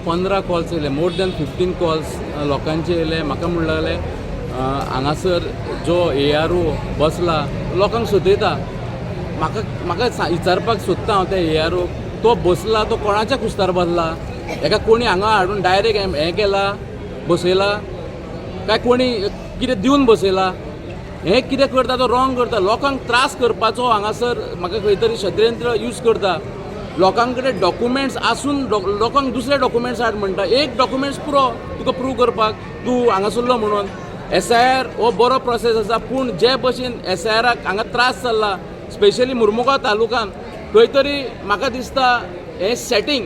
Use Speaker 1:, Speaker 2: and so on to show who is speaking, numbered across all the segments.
Speaker 1: 15 calls येयले, more than 15 calls लोकांचे येयले. म्हाका म्हणूंक लागले हांगासर जो ARO बसला लोकांक सतयता. म्हाका विचारपाक सोदता हांव त्या ARO तो बसला तो कोणाच्या कुस्तार बसला? हेका कोणी हांगा हाडून डायरेक्ट हें केला बसयला काय कोणी कितें दिवन बसयला? हें कितें करता तो रॉंग करता. लोकांक त्रास करपाचो हांगासर म्हाका खंय तरी षड्यंत्र यूज करता. लोकां कडेन डॉक्युमेंट्स आसून लोकांक दुसरे डॉक्युमेंट्स हाड म्हणटा. एक डॉक्युमेंट्स पुरो तुका प्रूव करपाक तूं हांगासरलो म्हणून. SIR हो बरो प्रोसेस आसा, पूण जे भशेन SIRाक हांगा त्रास चल्ला स्पेशली मुर्मुगांव तालुकान खंय तरी म्हाका दिसता हें सेटींग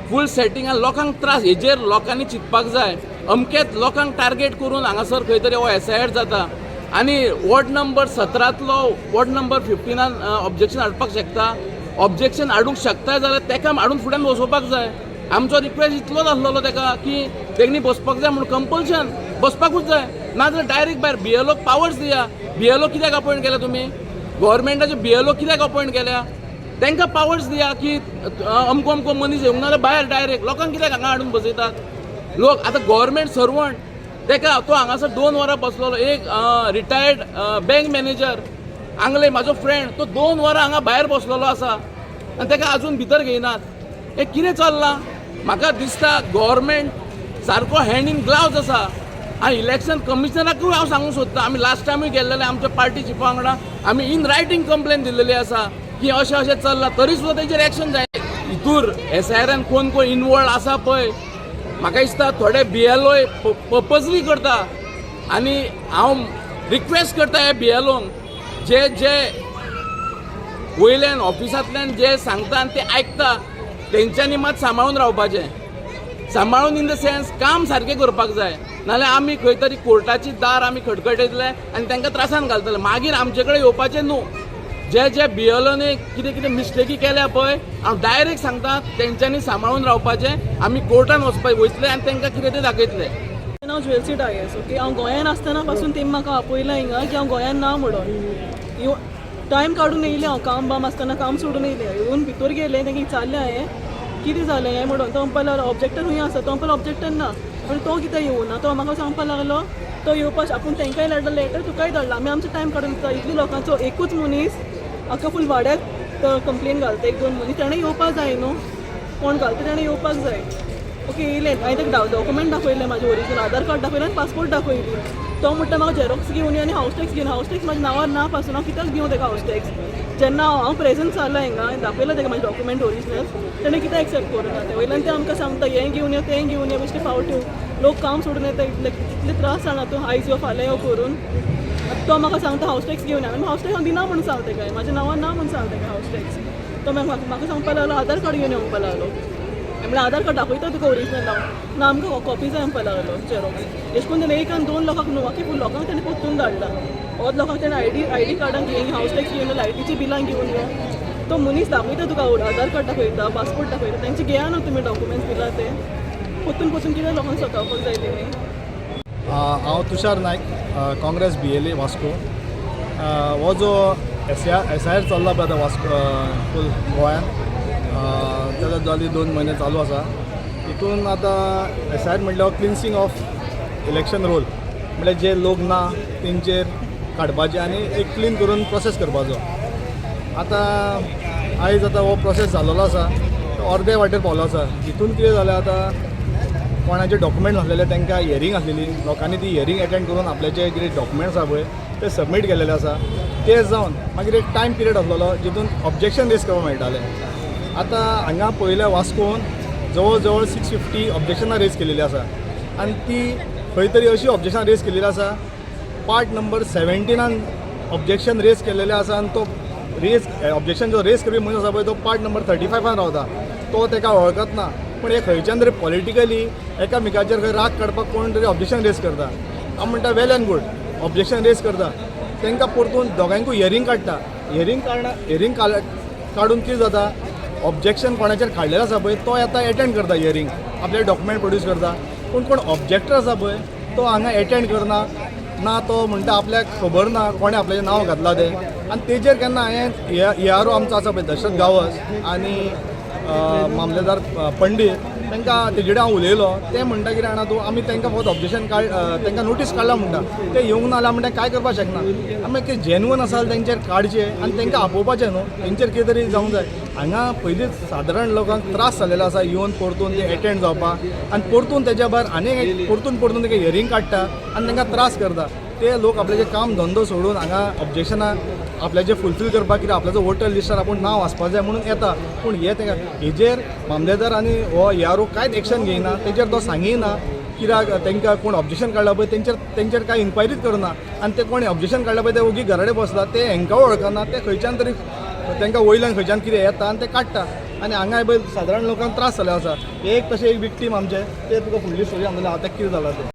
Speaker 1: फूल सेटींग आनी लोकांक त्रास हेजेर लोकांनी चिंतपाक जाय. अमकेच लोकांक टार्गेट करून हांगासर खंय तरी हो SIR जाता. आनी वॉर्ड नंबर 17तलो वॉर्ड नंबर 15 ऑब्जेक्शन हाडपाक शकता. ऑब्जेक्शन हाडूंक शकता जाल्यार ताका हाडून फुड्यान बसोवपाक जाय. आमचो रिक्वेस्ट इतलोच आसलेलो ताका की तेणी बसपाक जाय म्हणून कंपल्शन बसपाकूच जाय. नाजाल्यार डायरेक्ट भायर BLO पावर्स दिया. BLO कित्याक अपॉयंट केल्या तुमी? गव्हर्मेंटाचे BLO कित्याक अपॉयंट केल्या? तांकां पावर्स दिया की अमको अमको मनीस येवंक नाजाल्यार भायर डायरेक्ट लोकांक कित्याक हांगा हाडून बसयतात? लोक आतां गव्हर्मेंट सर्वंट ताका तो हांगासर 2 वरां बसलेलो. एक रिटायर्ड बँक मॅनेजर आंगले म्हाजो फ्रेंड तो 2 वरां हांगा भायर बसलेलो आसा आनी ताका आजून भितर घेयनात. हें कितें चल्लां? म्हाका दिसता गव्हर्मेंट सारको हँड इन ग्लावज आसा. आनी इलेक्शन कमिशनराकूय हांव सांगूंक सोदता, आमी लास्ट टायमूय गेल्लेले आमच्या पार्टी चिफा वांगडा आमी इन रायटींग कंप्लेन दिल्लेली आसा की अशें अशें चल्लां, तरी सुद्दां तेजेर एक्शन जाय. हितूर SIRान कोण कोण इनवॉल्ड आसा पळय म्हाका दिसता थोडे BLO पर्पजली करता. आनी हांव रिक्वेस्ट करता हे BLOंक जे जे वयल्यान ऑफिसांतल्यान जे सांगता आनी ते आयकता तेंच्यांनी मात सांबाळून रावपाचें. सांबाळून इन द सेन्स काम सारकें करपाक जाय. नाल्यार आमी खंय तरी कोर्टाची दार आमी खटखटयतले आनी तांकां त्रासान घालतले. मागीर आमचे कडेन येवपाचें न्हू. जे जे BLOनी कितें कितें मिस्टेकी केल्या पळय हांव डायरेक्ट सांगता तेंच्यांनी सांबाळून रावपाचें. आमी कोर्टान वयतले आनी तांकां कितें तें दाखयतले.
Speaker 2: हांव ज्वेलसी डायस ओके. हांव गोंयान आसतना पासून तेमी म्हाका आपयला हिंगा की हांव गोंयान ना म्हणून. टायम काडून येयलें हांव काम बाम आसतना काम सोडून येयलें. येवन भितर गेलें तांकां विचारलें हांवें कितें जालें हें म्हणून. तो म्हणपाक लागलो ऑब्जेक्टर खंय आसा? तो म्हणपाक ऑब्जेक्टर ना. पण तो कितें येवना? तो म्हाका सांगपाक लागलो तो येवपाक आपूण तांकांय धाडला लेटर तुकाय धाडला. आमी आमचो टायम काडून दिता. इतली लोकांचो एकूच मनीस आख्खा फूल वाड्याक कंप्लेन घालता. 1-2 मनीस ताणें येवपाक जाय न्हू. कोण घालता ताणें येवपाक जाय. ओके येयलें. हांवें ताका डॉक्युमेंट दाखयलें म्हाजें ओरिजिनल आधार कार्ड दाखयलें आनी पासपोर्ट दाखयली. तो म्हणटा म्हाका झेरॉक्स घेवन यो आनी हावस टॅक्स घेवन. हावस टॅक्स म्हाज्या नांवार ना पासून हांव कित्याक दिवं ताका हावस टॅक्स? जेन्ना हांव प्रेझंट जालां हिंगा दाखयलां ताका म्हाजें डॉक्युमेंट ओरिजिनल ताणें कित्याक एक्सेप्ट करूना? ते वयल्यान ते आमकां सांगता हें घेवन यो तें घेवन यो. बेश्टे फावट्यो लोक काम सोडून येता. इतले त्रास जाणा तूं आयज यो फाल्यां यो करून. तो म्हाका सांगता हावस टॅक्स घेवन आनी हावस टॅक्स हांव दिना म्हणून सांगता ताका. म्हाज्या नांवार ना म्हणून सांगता ताका हावस टॅक्स. तो म्हाका सांगपाक लागलो आधार कार्ड घेवन यो म्हणपाक लागलो. म्हणल्यार आधार कार्ड दाखयता तुका ओरिजिनल लावन ना आमकां कॉपी जाय म्हणपाक लागलो झेरॉक्स. अशें करून ताणें 1 आनी 2 लोकांक न्हू बाकी फूल लोकांक ताणें पोत्तून धाडला. होच लोकांक ताणें आयडी कार्डान घेवन हावस टॅक्स घेवन लायटीची बिलां घेवन यो. तो मनीस दाखयता तुका आधार कार्ड दाखयता पासपोर्ट दाखयता. तांचे घेया न्हू तुमी डॉक्युमेंट्स दिला ते पोत्तून कितें लोकांक सतावपाक जाय तेमी.
Speaker 3: हांव तुषार नायक काँग्रेस BLA वास्को. हो जो SIR चल्ला पळय आतां वास्को फूल गोंयान ताका जाली 2 म्हयने चालू आसा. हितून आतां SIR म्हणल्यार क्लिन्सिंग ऑफ इलेक्शन रोल म्हणल्यार जे लोक ना तेंचेर काडपाचे आनी एक क्लीन करून प्रोसेस करपाचो. आतां आयज आतां हो प्रोसेस जाल्लो आसा तो अर्दे वाटेर पावलो आसा. हितून कितें जालें आतां कोणाचे डॉक्युमेंट आसलेले तांकां हियरींग आसलेली. लोकांनी ती हियरींग अटेंड करून आपल्याचे कितें डॉक्युमेंट्स आसा पळय ते सबमीट केलेले आसा. ते जावन मागीर एक टायम पिरियड आसलेलो जितून ऑब्जेक्शन रेज करपाक मेळटालें. आतां हांगा पयल्या वास्कोन जवळ जवळ 650 ऑब्जेक्शनां रेज केलेली आसा. आनी ती खंय तरी अशी ऑब्जेक्शनां रेज केलेली आसा पार्ट नंबर 17 ऑब्जेक्शन रेज केलेलें आसा. आनी तो ऑब्जेक्शन जो रेज करपी मनीस आसा पळय तो पार्ट नंबर 35 रावता. तो ताका वळखत ना. पूण हे खंयच्यान तरी पॉलिटिकली एकामेकाचेर खंय राग काडपाक कोण तरी ऑब्जेक्शन रेज करता. हांव म्हणटा वेल एंड गूड ऑब्जेक्शन रेज करता. तांकां परतून दोगांयकूय हियरींग काडटा. हियरींग काडून कितें जाता ऑब्जेक्शन कोणाचेर काडलेलें आसा पळय तो येता एटेंड करता हियरींग आपले डॉक्युमेंट प्रोड्यूस करता. पूण कोण ऑब्जेक्टर आसा पळय तो हांगा एटेंड करना ना. तो म्हणटा आपल्याक खबर ना कोणें आपलें नांव घातलां तें. आनी तेजेर केन्ना हांवें ARO आमचो आसा पळय दशरथ गांवस आनी मामलेदार पंडीत तांकां तेजेडे हांव उलयलो ते म्हणटा कितें जाणा तूं आमी तांकां फक्त ऑब्जेक्शन तांकां नोटीस काडला म्हणटा ते येवंक ना जाल्यार म्हणटा काय करपाक शकना आमी कितें जेन्युअन आसा तेंचेर काडचें आनी तांकां आपोवपाचें न्हू तेंचेर कितें तरी जावंक जाय हांगा पयलींच सादारण लोकांक त्रास जाल्लेलो आसा येवन परतून ते एटेंड जावपाक आनी परतून तेच्या भायर आनी परतून तेका हियरींग काडटा आनी तांकां त्रास करता ते लोक आपल्याचें काम धंदो सोडून हांगा ऑब्जेक्शनां आपल्याचें फुलफील करपाक कितें आपल्याचो वोटर लिस्टार आपूण नांव आसपाक जाय म्हणून येता पूण हे तांकां हेजेर मामलेदार आनी हो ERO कांयच एक्शन घेयना तेजेर तो सांगिना कित्याक तांकां कोण ऑब्जेक्शन काडला पळय तेंचेर कांय इन्क्वायरीच करना आनी ते कोणी ऑब्जेक्शन काडला पळय ते ओगी घराडे बसला ते हांकां वळखना ते खंयच्यान तरी तांकां वयल्यान खंयच्यान कितें येता आनी ते काडटा आनी हांगा पळय सादारण लोकांक त्रास जाल्लो आसा एक तशें एक विक्टीम आमचे ते तुका फुडली स्टोरी सांगतले हांव तें कितें जालां तें